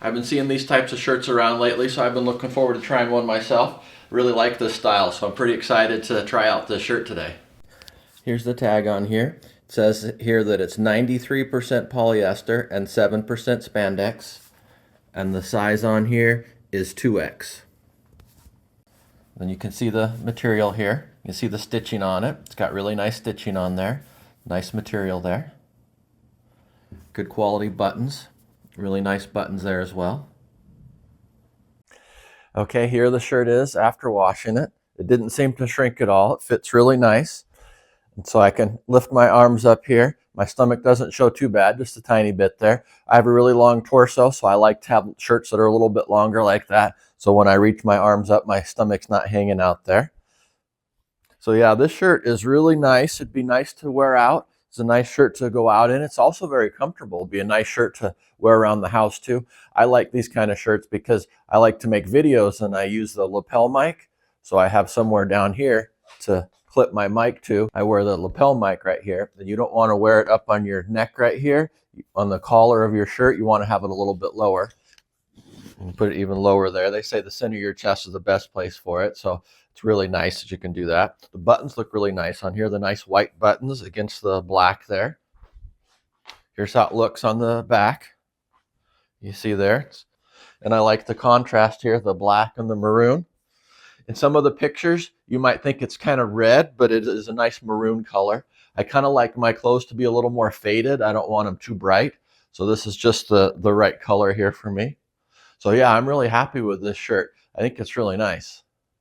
I've been seeing these types of shirts around lately, so I've been looking forward to trying one myself. Really like this style, so I'm pretty excited to try out this shirt today. Here's the tag on here. It says here that it's 93% polyester and 7% spandex. And the size on here is 2X. Then you can see the material here. You can see the stitching on it. It's got really nice stitching on there. Nice material there. Good quality buttons. Really nice buttons there as well. Okay, here the shirt is after washing it. It didn't seem to shrink at all. It fits really nice. And so I can lift my arms up here. My stomach doesn't show too bad, just a tiny bit there. I have a really long torso, so I like to have shirts that are a little bit longer like that. So when I reach my arms up, my stomach's not hanging out there. So yeah, this shirt is really nice. It'd be nice to wear out. It's a nice shirt to go out in. It's also very comfortable. It'd be a nice shirt to wear around the house too. I like these kind of shirts because I like to make videos and I use the lapel mic. So I have somewhere down here to clip my mic to. I wear the lapel mic right here. And you don't want to wear it up on your neck right here. On the collar of your shirt, you want to have it a little bit lower. And put it even lower there. They say the center of your chest is the best place for it. So it's really nice that you can do that. The buttons look really nice on here. The nice white buttons against the black there. Here's how it looks on the back. You see there. And I like the contrast here, the black and the maroon. In some of the pictures, you might think it's kind of red, but it is a nice maroon color. I kind of like my clothes to be a little more faded. I don't want them too bright. So this is just the right color here for me. So yeah, I'm really happy with this shirt. I think it's really nice.